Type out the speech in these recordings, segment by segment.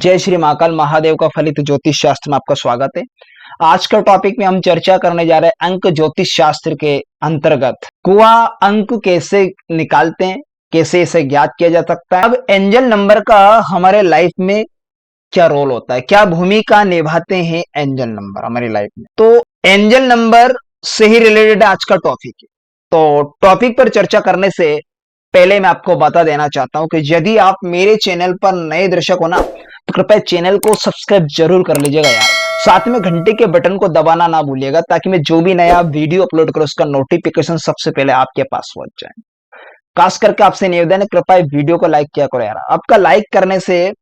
जय श्री महाकाल महादेव का फलित ज्योतिष शास्त्र में आपका स्वागत है। आज का टॉपिक में हम चर्चा करने जा रहे हैं अंक ज्योतिष शास्त्र के अंतर्गत कुआ अंक कैसे निकालते हैं, कैसे इसे ज्ञात किया जा सकता है। अब एंजल नंबर का हमारे लाइफ में क्या रोल होता है, क्या भूमिका निभाते हैं एंजल नंबर हमारी लाइफ में। तो एंजल नंबर से ही रिलेटेड आज का टॉपिक है। तो टॉपिक पर चर्चा करने से पहले मैं आपको बता देना चाहता हूं कि यदि आप मेरे चैनल पर नए दर्शक हो ना, तो कृपया चैनल को सब्सक्राइब जरूर कर लीजिएगा यार। साथ में घंटे के बटन को दबाना ना भूलिएगा, ताकि मैं जो भी नया वीडियो अपलोड करूं उसका नोटिफिकेशन सबसे पहले आपके पास पहुंच जाए। खास करके आपसे निवेदन है, कृपया वीडियो को लाइक किया करो यार। आपका लाइक करने से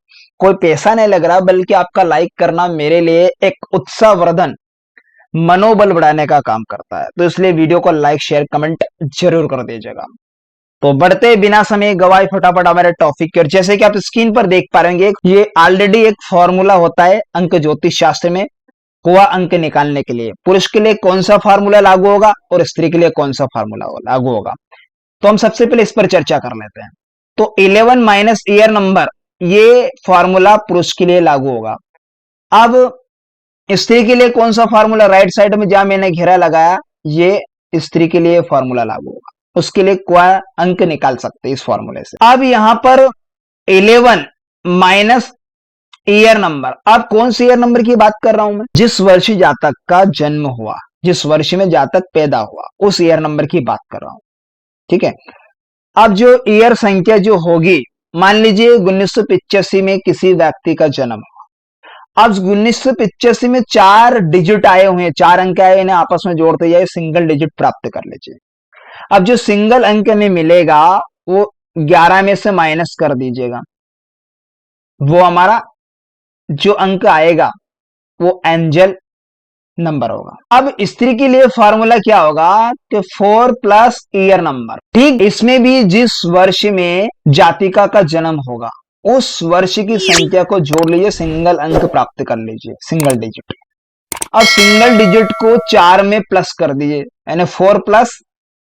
कोई पैसा नहीं लग रहा, बल्कि आपका लाइक करना मेरे लिए एक उत्साहवर्धन, मनोबल बढ़ाने का काम करता है। तो इसलिए वीडियो को लाइक शेयर कमेंट जरूर कर दीजिएगा। तो बढ़ते बिना समय गवाए फटाफट हमारे टॉपिक की ओर। जैसे कि आप स्क्रीन पर देख पा रहे हैं, ये ऑलरेडी एक फॉर्मूला होता है अंक ज्योतिष शास्त्र में कुआ अंक निकालने के लिए। पुरुष के लिए कौन सा फॉर्मूला लागू होगा और स्त्री के लिए कौन सा फॉर्मूला लागू होगा, तो हम सबसे पहले इस पर चर्चा कर लेते हैं। तो 11 माइनस ईयर नंबर, ये फॉर्मूला पुरुष के लिए लागू होगा। अब स्त्री के लिए कौन सा फॉर्मूला, राइट साइड में जहां मैंने घेरा लगाया, ये स्त्री के लिए फॉर्मूला लागू होगा। उसके लिए क्या अंक निकाल सकते हैं इस फॉर्मूले से। अब यहां पर 11 माइनस ईयर नंबर, अब कौन सी ईयर नंबर की बात कर रहा हूं मैं, जिस वर्ष जातक का जन्म हुआ, जिस वर्ष में जातक पैदा हुआ, उस ईयर नंबर की बात कर रहा हूं। ठीक है। अब जो ईयर संख्या जो होगी, मान लीजिए 1985 में किसी व्यक्ति का जन्म हुआ। अब 1985 में 4 डिजिट आए हुए हैं, 4 अंक आए, इन्हें आपस में जोड़ते जाए, सिंगल डिजिट प्राप्त कर लीजिए। अब जो सिंगल अंक में मिलेगा वो 11 में से माइनस कर दीजिएगा, वो हमारा जो अंक आएगा वो एंजल नंबर होगा। अब स्त्री के लिए फॉर्मूला क्या होगा कि 4 प्लस ईयर नंबर। ठीक, इसमें भी जिस वर्ष में जातिका का जन्म होगा उस वर्ष की संख्या को जोड़ लीजिए, सिंगल अंक प्राप्त कर लीजिए, सिंगल डिजिट। अब सिंगल डिजिट को 4 में प्लस कर दीजिए, यानी 4 plus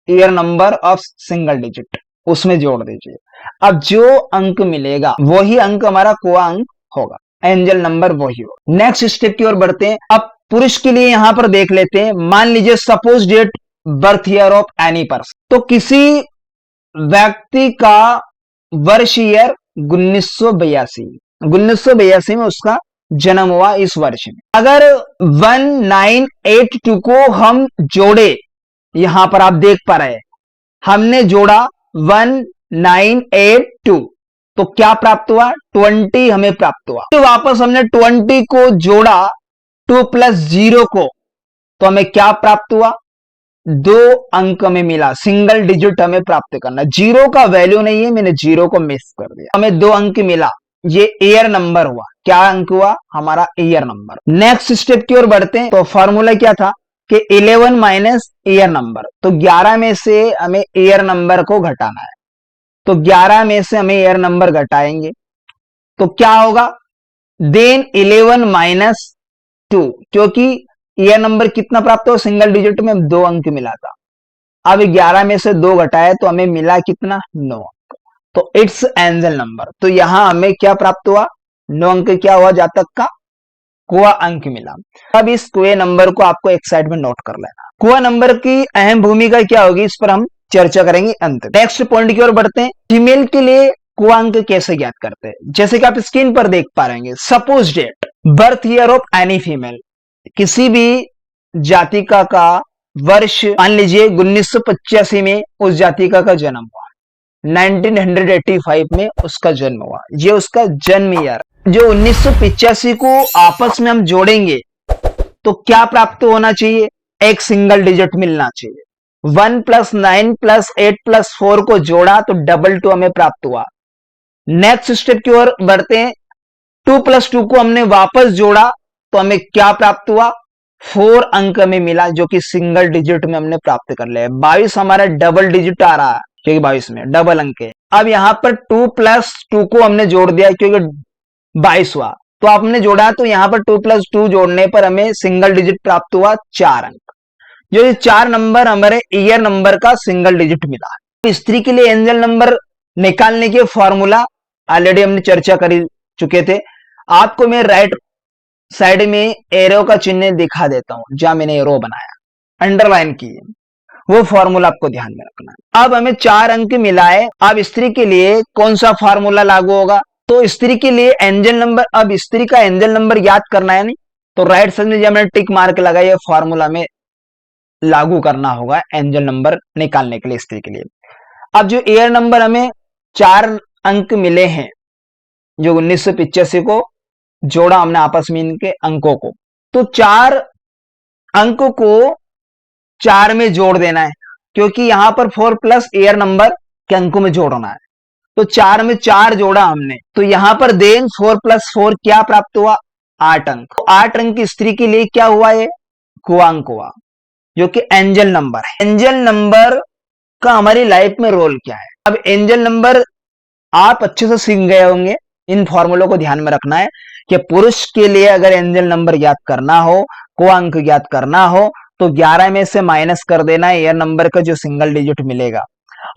year number of single digit, उसमें जोड़ दीजिए। अब जो अंक मिलेगा वही अंक हमारा कुआ अंक होगा, एंजल नंबर वही होगा। नेक्स्ट स्टेप की ओर बढ़ते हैं। अब पुरुष के लिए यहां पर देख लेते हैं। मान लीजिए suppose date birth year of any person, तो किसी व्यक्ति का वर्ष ईयर 1982 में उसका जन्म हुआ, इस वर्ष में। अगर 1982 को हम जोड़े, यहां पर आप देख पा रहे हैं हमने जोड़ा 1982, तो क्या प्राप्त हुआ, 20 हमें प्राप्त हुआ। तो वापस हमने 20 को जोड़ा 2 प्लस 0 को, तो हमें क्या प्राप्त हुआ, 2 अंक में मिला, सिंगल डिजिट हमें प्राप्त करना। 0 का वैल्यू नहीं है, मैंने 0 को मिस कर दिया, हमें 2 अंक मिला, ये ईयर नंबर हुआ। क्या अंक हुआ, हमारा ईयर नंबर। नेक्स्ट स्टेप की ओर बढ़ते हैं। तो फॉर्मूला क्या था कि 11 माइनस ईयर नंबर, तो 11 में से हमें ईयर नंबर को घटाना है, तो 11 में से हमें ईयर नंबर घटाएंगे तो क्या होगा, देन 11 माइनस 2, क्योंकि ईयर नंबर कितना प्राप्त हो, सिंगल डिजिट में 2 अंक मिला था। अब 11 में से 2 घटाए तो हमें मिला कितना, 9 अंक, तो इट्स एंजल नंबर। तो यहां हमें क्या प्राप्त हुआ, 9 अंक क्या हुआ, जातक का कुआ अंक मिला। अब इस कुए नंबर को आपको एक साइड में नोट कर लेना। कुआ नंबर की अहम भूमिका क्या होगी, इस पर हम चर्चा करेंगे अंत। नेक्स्ट पॉइंट की ओर बढ़ते हैं। फीमेल के लिए कुआ अंक कैसे ज्ञात करते हैं, जैसे कि आप स्क्रीन पर देख पा रहे हैं। Suppose date birth year of any female, किसी भी जातिका का वर्ष, मान लीजिए 1985 में उस जातिका का जन्म हुआ, 1985 में उसका जन्म हुआ, ये उसका जन्म ईयर। जो 1985 को आपस में हम जोड़ेंगे तो क्या प्राप्त होना चाहिए, एक सिंगल डिजिट मिलना चाहिए। 1 प्लस 9 प्लस 8 प्लस 4 को जोड़ा तो 22 हमें प्राप्त हुआ। नेक्स्ट स्टेप की ओर बढ़ते हैं। 2 प्लस 2 को हमने वापस जोड़ा तो हमें क्या प्राप्त हुआ, 4 अंक हमें मिला, जो कि सिंगल डिजिट में हमने प्राप्त कर लिया। 22 हमारा डबल डिजिट आ रहा है, क्योंकि 22 में डबल अंक है। अब यहां पर 2 प्लस 2 को हमने जोड़ दिया, क्योंकि 22 हुआ, तो आपने जोड़ा, तो यहां पर 2 प्लस 2 जोड़ने पर हमें सिंगल डिजिट प्राप्त हुआ, 4 अंक। जो ये 4 नंबर हमारे ईयर नंबर का सिंगल डिजिट मिला। तो स्त्री के लिए एंजल नंबर निकालने के फॉर्मूला ऑलरेडी हमने चर्चा कर चुके थे। आपको मैं राइट साइड में एरो का चिन्ह दिखा देता हूं, जहां मैंने एरो बनाया, अंडरलाइन की, वो फॉर्मूला आपको ध्यान में रखना है। अब हमें 4 अंक मिलाए, अब स्त्री के लिए कौन सा फॉर्मूला लागू होगा? तो स्त्री के लिए एंजल नंबर, अब स्त्री का एंजल नंबर याद करना है नहीं, तो राइट साइड में जब मैंने टिक मार्क लगाया, ये फॉर्मूला में लागू करना होगा एंजल नंबर निकालने के लिए स्त्री के लिए। अब जो एयर नंबर हमें 4 अंक मिले हैं, जो 1985 को जोड़ा हमने आपस में इनके अंकों को, तो 4 अंक को 4 में जोड़ देना है, क्योंकि यहां पर 4 प्लस एयर नंबर के अंकों में जोड़ना है। तो 4 में 4 जोड़ा हमने, तो यहां पर देन 4 प्लस 4 क्या प्राप्त हुआ? 8 अंक। तो 8 अंक की स्त्री के लिए क्या हुआ? ये कुआंक हुआ, जो कि एंजल नंबर है। एंजल नंबर का हमारी लाइफ में रोल क्या है? अब एंजल नंबर आप अच्छे से सीख गए होंगे, इन फॉर्मूलों को ध्यान में रखना है कि पुरुष के लिए अगर एंजल नंबर याद करना हो, कुआंक याद करना हो, तो 11 में से माइनस कर देना है एयर नंबर का जो सिंगल डिजिट मिलेगा,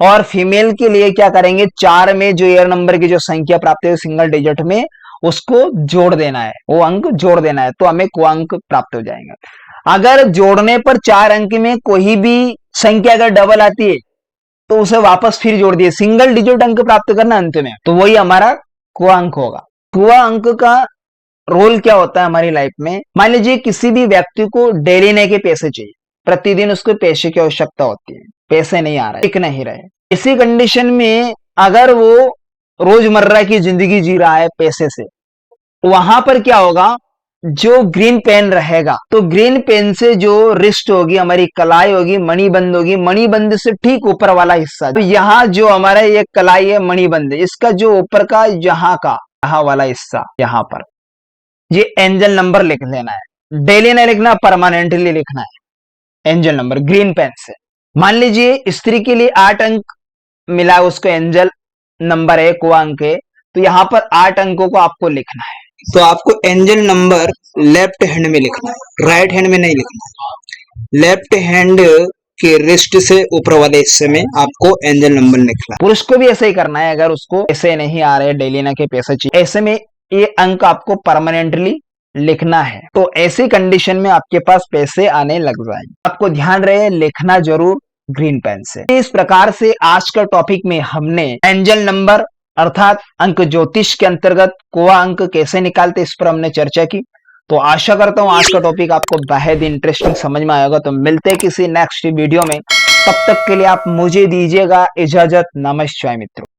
और फीमेल के लिए क्या करेंगे? 4 में जो एयर नंबर की जो संख्या प्राप्त है सिंगल डिजिट में, उसको जोड़ देना है, वो अंक जोड़ देना है, तो हमें कुआंक प्राप्त हो जाएगा। अगर जोड़ने पर 4 अंक में कोई भी संख्या अगर डबल आती है, तो उसे वापस फिर जोड़ दिए, सिंगल डिजिट अंक प्राप्त करना अंत में, तो वही हमारा कुआ अंक होगा। कुआ अंक का रोल क्या होता है हमारी लाइफ में? मान लीजिए किसी भी व्यक्ति को डेली ने के पैसे चाहिए, प्रतिदिन उसको पैसे की आवश्यकता होती है, पैसे नहीं आ रहे, टिक नहीं रहे। इसी कंडीशन में अगर वो रोजमर्रा की जिंदगी जी रहा है पैसे से, वहां पर क्या होगा? जो ग्रीन पेन रहेगा, तो ग्रीन पेन से जो रिस्ट होगी, हमारी कलाई होगी, मणिबंध होगी, मणिबंध से ठीक ऊपर वाला हिस्सा, तो यहाँ जो हमारा ये कलाई है, मणिबंध, इसका जो ऊपर का यहाँ वाला हिस्सा, यहाँ पर ये एंजल नंबर लिख लेना है। डेली नहीं लिखना, परमानेंटली लिखना है एंजल नंबर ग्रीन पेन से। मान लीजिए स्त्री के लिए 8 अंक मिला, उसको एंजल नंबर है, को अंक है, तो यहां पर 8 अंकों को आपको लिखना है। तो आपको एंजल नंबर लेफ्ट हैंड में लिखना है, राइट हैंड में नहीं लिखना है। लेफ्ट हैंड के रिस्ट से ऊपर वाले हिस्से में आपको एंजल नंबर लिखना है। पुरुष को भी ऐसे ही करना है, अगर उसको पैसे नहीं आ रहे, डेली ना के पैसे चाहिए, ऐसे में ये अंक आपको परमानेंटली लिखना है, तो ऐसी कंडीशन में आपके पास पैसे आने लग जाएंगे। आपको ध्यान रहे, लिखना जरूर ग्रीन पेन से। इस प्रकार से आज का टॉपिक में हमने एंजल नंबर अर्थात अंक ज्योतिष के अंतर्गत कुआ अंक कैसे निकालते, इस पर हमने चर्चा की। तो आशा करता हूं आज का टॉपिक आपको बेहद इंटरेस्टिंग समझ में आएगा। तो मिलते हैं किसी नेक्स्ट वीडियो में, तब तक के लिए आप मुझे दीजिएगा इजाजत। नमस्कार मित्रों।